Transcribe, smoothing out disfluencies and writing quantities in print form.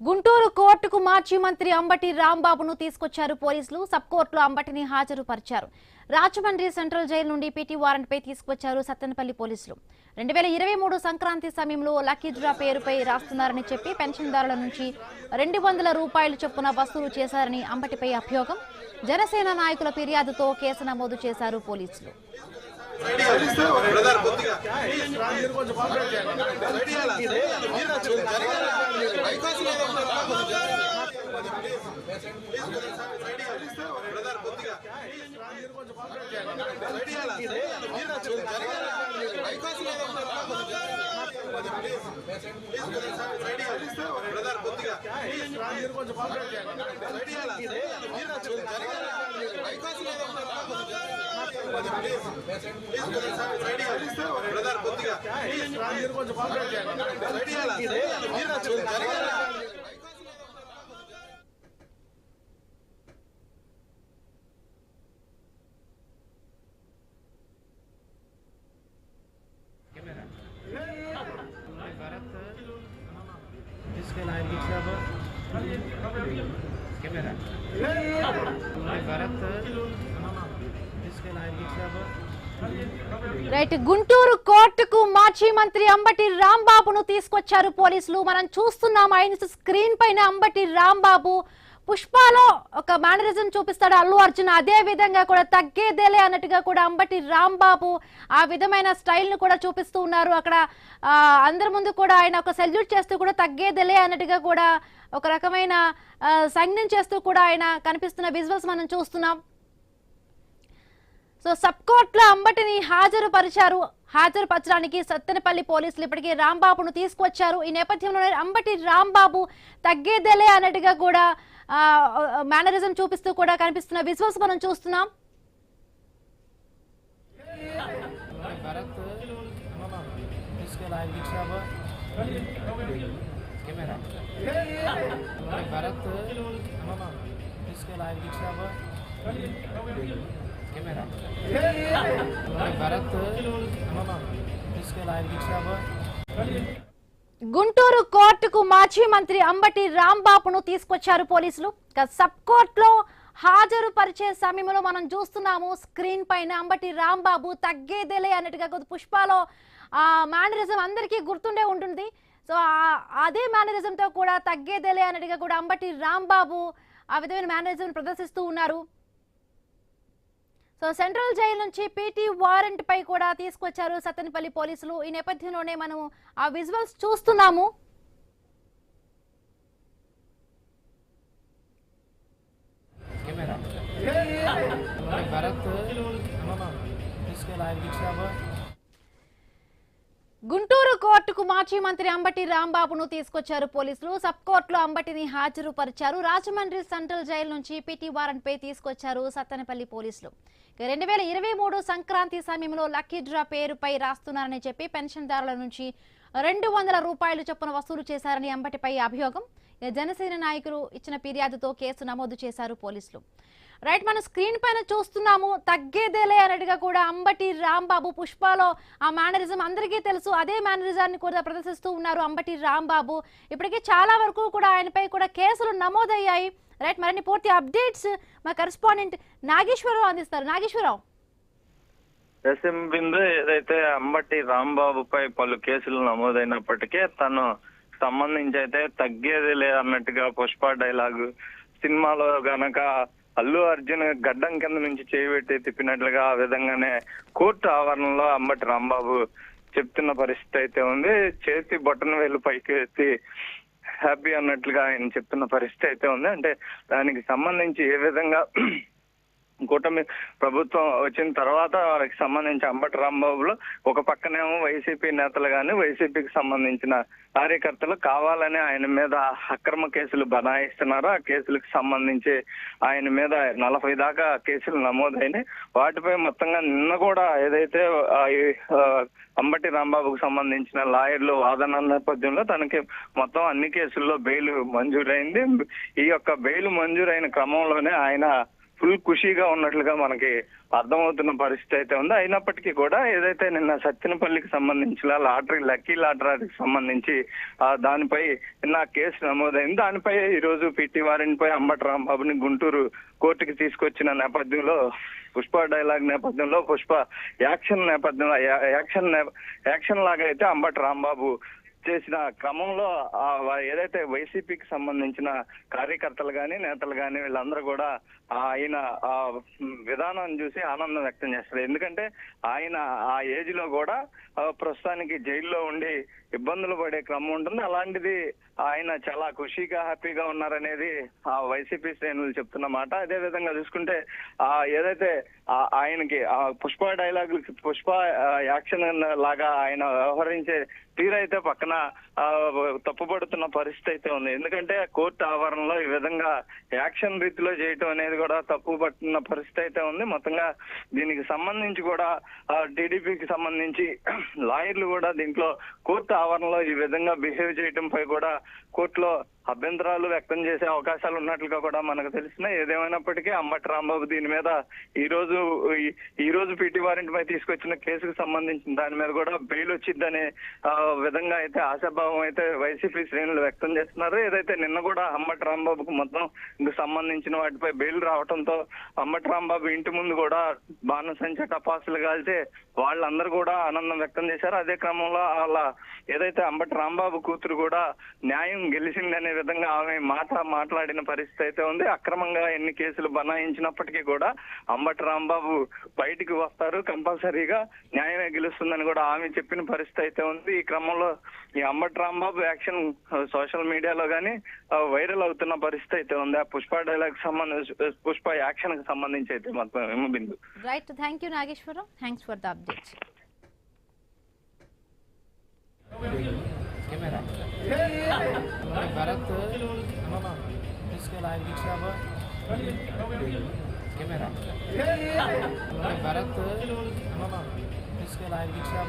గుంటూరు కోర్టుకు మాజీ మంత్రి అంబటి రాంబాబును తీసుకొచ్చారు పోలీసులు. సబ్ కోర్టులో అంబటిని హాజరుపరిచారు. రాజమండ్రి సెంట్రల్ జైలు నుండి పీటీ వారెంట్ పై తీసుకొచ్చారు సత్తెనపల్లి పోలీసులు. 2023 సంక్రాంతి సమయంలో లక్కీ డ్రా పేరుపై రాస్తున్నారని చెప్పి పెన్షన్దారుల నుంచి 200 రూపాయలు చొప్పున వసూలు చేశారని అంబటిపై అభియోగం. జనసేన నాయకుల ఫిర్యాదుతో కేసు నమోదు చేశారు పోలీసులు. इसके लाइन दिख रहा कैमरा भारत इसके लाइन दिख रहा రైట్. గుంటూరు కోర్టుకు మాజీ మంత్రి అంబటి రాంబాబును తీసుకొచ్చారు పోలీసులు. మనం చూస్తున్నాం ఆయన స్క్రీన్ పైన అంబటి రాంబాబు పుష్పలో ఒక మేనరిజం చూపిస్తాడు అల్లు అర్జున్, అదే విధంగా కూడా తగ్గేదేలే అన్నట్టుగా కూడా అంబటి రాంబాబు ఆ విధమైన స్టైల్ ను కూడా చూపిస్తూ ఉన్నారు. అక్కడ అందరి ముందు కూడా ఆయన ఒక సెల్యూట్ చేస్తూ కూడా తగ్గేదేలే అన్నట్టుగా కూడా ఒక రకమైన సంజ్ఞం చేస్తూ కూడా ఆయన కనిపిస్తున్న విజువల్స్ మనం చూస్తున్నాం. సో సబ్ కోర్టులో అంబటిని హాజరుపరచడానికి సత్తెనపల్లి పోలీసులు ఇప్పటికే రాంబాబును తీసుకొచ్చారు. ఈ నేపథ్యంలో అంబటి రాంబాబు తగ్గేదేలే అన్నట్టుగా కూడా మేనరిజం చూపిస్తూ కూడా కనిపిస్తున్న విజువల్స్ మనం చూస్తున్నాం. గుంటూరు కోర్టుకు మాజీ మంత్రి అంబటి రాంబాబును తీసుకొచ్చారు పోలీసులు. సబ్ కోర్టులో హాజరుపరిచే సమయంలో మనం చూస్తున్నాము స్క్రీన్ పైన అంబటి రాంబాబు తగ్గేదేలే అన్నట్టుగా పుష్పలో ఆ మేనరిజం అందరికీ గుర్తుండే ఉంటుంది. సో అదే మేనరిజంతో కూడా తగ్గేదేలే అన్నట్టుగా కూడా అంబటి రాంబాబు ఆ విధమైన మేనరిజం ప్రదర్శిస్తూ ఉన్నారు. సో సెంట్రల్ జైలు నుంచి పీటీ వారెంట్ పై కూడా తీసుకొచ్చారు సత్తెనపల్లి పోలీసులు. ఈ నేపథ్యంలోనే మనం ఆ విజువల్స్ చూస్తున్నాము. గుంటూరు కోర్టుకు మాజీ మంత్రి అంబటి రాంబాబును తీసుకొచ్చారు పోలీసులు. సబ్ కోర్టులో అంబటిని హాజరుపరిచారు. రాజమండ్రి సెంట్రల్ జైలు నుంచి పీటీ వారెంట్ పై తీసుకొచ్చారు సత్తెనపల్లి పోలీసులు. 2023 సంక్రాంతి సమయంలో లక్కీ డ్రా పేరుపై రాస్తున్నారని చెప్పి పెన్షన్దారుల నుంచి 200 రూపాయలు చొప్పున వసూలు చేశారని అంబటిపై అభియోగం. జనసేన నాయకులు ఇచ్చిన ఫిర్యాదుతో కేసు నమోదు చేశారు పోలీసులు. రైట్, మనం స్క్రీన్ పైన చూస్తున్నాము తగ్గేదేలే అన్నట్టుగా కూడా అంబటి రాంబాబు పుష్పలో ఆ మేనరిజం అందరికీ తెలుసు, అదే మేనరిజాన్ని కూడా ప్రదర్శిస్తూ ఉన్నారు అంబటి రాంబాబు. ఇప్పటికే చాలా వరకు కూడా ఆయనపై కూడా కేసులు నమోదయ్యాయి. రైట్, మరిన్ని పూర్తి అప్డేట్స్ మా కరెస్పాండెంట్ నాగేశ్వరరావు అందిస్తారు. నాగేశ్వరరావు, బిందు ఏదైతే అంబటి రాంబాబుపై పలు కేసులు నమోదైనప్పటికీ తను సంబంధించి అయితే తగ్గేది లేదన్నట్టుగా పుష్ప డైలాగు సినిమాలో గనక అల్లు అర్జున్ గడ్డం కింద నుంచి చేయబెట్టి తిప్పినట్లుగా ఆ విధంగానే కోర్టు ఆవరణలో అంబటి రాంబాబు చెప్తున్న పరిస్థితి అయితే ఉంది. చేతి బొట్టన వేలు పైకి ఎత్తి హ్యాపీ అన్నట్లుగా ఆయన చెప్తున్న పరిస్థితి అయితే ఉంది. అంటే దానికి సంబంధించి ఏ విధంగా కూటమి ప్రభుత్వం వచ్చిన తర్వాత వారికి సంబంధించి అంబటి రాంబాబులో ఒక పక్కనేమో వైసీపీ నేతలు కానీ వైసీపీకి సంబంధించిన కార్యకర్తలు కావాలని ఆయన మీద అక్రమ కేసులు బనాయిస్తున్నారు. ఆ కేసులకు సంబంధించి ఆయన మీద 40 దాకా కేసులు నమోదైనాయి. వాటిపై మొత్తంగా నిన్న కూడా ఏదైతే అంబటి రాంబాబుకు సంబంధించిన లాయర్లు వాదన నేపథ్యంలో తనకి మొత్తం అన్ని కేసుల్లో బెయిల్ మంజూరైంది. ఈ యొక్క బెయిల్ మంజూరైన క్రమంలోనే ఆయన ఫుల్ ఖుషీగా ఉన్నట్లుగా మనకి అర్థమవుతున్న పరిస్థితి అయితే ఉంది. అయినప్పటికీ కూడా ఏదైతే నిన్న సత్తెనపల్లికి సంబంధించిన లక్కీ లాటరీకి సంబంధించి దానిపై నిన్న కేసు నమోదైంది. దానిపై ఈ రోజు పిటి వారెంట్ పై అంబటి రాంబాబుని గుంటూరు కోర్టుకి తీసుకొచ్చిన నేపథ్యంలో పుష్ప డైలాగ్ నేపథ్యంలో పుష్ప యాక్షన్ నేపథ్యంలో యాక్షన్ లాగా అయితే అంబటి రాంబాబు చేసిన క్రమంలో ఏదైతే వైసీపీకి సంబంధించిన కార్యకర్తలు గాని నేతలు గాని వీళ్ళందరూ కూడా ఆయన విధానం చూసి ఆనందం వ్యక్తం చేస్తారు. ఎందుకంటే ఆయన ఆ ఏజ్ లో కూడా ప్రస్తుతానికి జైల్లో ఉండి ఇబ్బందులు పడే క్రమం ఉంటుంది. అలాంటిది ఆయన చాలా ఖుషీగా హ్యాపీగా ఉన్నారనేది ఆ వైసీపీ శ్రేణులు చెప్తున్న మాట. అదే విధంగా చూసుకుంటే ఏదైతే ఆయనకి పుష్ప డైలాగ్ పుష్ప యాక్షన్ లాగా ఆయన వ్యవహరించే తీరైతే పక్కన తప్పుపడుతున్న పరిస్థితి అయితే ఉంది. ఎందుకంటే కోర్టు ఆవరణలో ఈ విధంగా యాక్షన్ రీతిలో చేయటం అనేది కూడా తప్పు పడుతున్న పరిస్థితి అయితే ఉంది. మొత్తంగా దీనికి సంబంధించి కూడా టీడీపీకి సంబంధించి లాయర్లు కూడా దీంట్లో కోర్టు ఆవరణలో ఈ విధంగా బిహేవ్ చేయడంపై కూడా కోర్టులో అభ్యంతరాలు వ్యక్తం చేసే అవకాశాలు ఉన్నట్లుగా కూడా మనకు తెలిసినాయి. ఏదేమైనప్పటికీ అంబటి రాంబాబు దీని మీద ఈ రోజు పిటి వారెంట్ పై తీసుకొచ్చిన కేసుకు సంబంధించిన దాని మీద కూడా బెయిల్ వచ్చిద్దనే విధంగా అయితే ఆశాభావం అయితే వైసీపీ శ్రేణులు వ్యక్తం చేస్తున్నారు. ఏదైతే నిన్న కూడా అంబటి రాంబాబుకు మొత్తం సంబంధించిన వాటిపై బెయిల్ రావడంతో అంబటి రాంబాబు ఇంటి ముందు కూడా బాణసంచ టపాసులు కాల్చి వాళ్ళందరూ కూడా ఆనందం వ్యక్తం చేశారు. అదే క్రమంలో అలా ఏదైతే అంబటి రాంబాబు కూతురు కూడా న్యాయం గెలిచిందనే విధంగా ఆమె మాట్లాడిన పరిస్థితి అయితే ఉంది. అక్రమంగా ఎన్ని కేసులు బనాయించినప్పటికీ కూడా అంబటి రాంబాబు బయటికి వస్తారు, కంపల్సరీగా న్యాయమే గెలుస్తుందని కూడా ఆమె చెప్పిన పరిస్థితి అయితే ఉంది. ఈ క్రమంలో ఈ అంబటి రాంబాబు యాక్షన్ సోషల్ మీడియాలో గానీ వైరల్ అవుతున్న పరిస్థితి అయితే ఉంది. ఆ పుష్ప డైలాగ్ సంబంధించి పుష్ప యాక్షన్ కి సంబంధించి అయితే మొత్తం Bindu. Right, thank you Nageswara Rao, thanks for the update. Bharat इसके लायक दीक्षा कैमरा भरत इसके लायक दीक्षा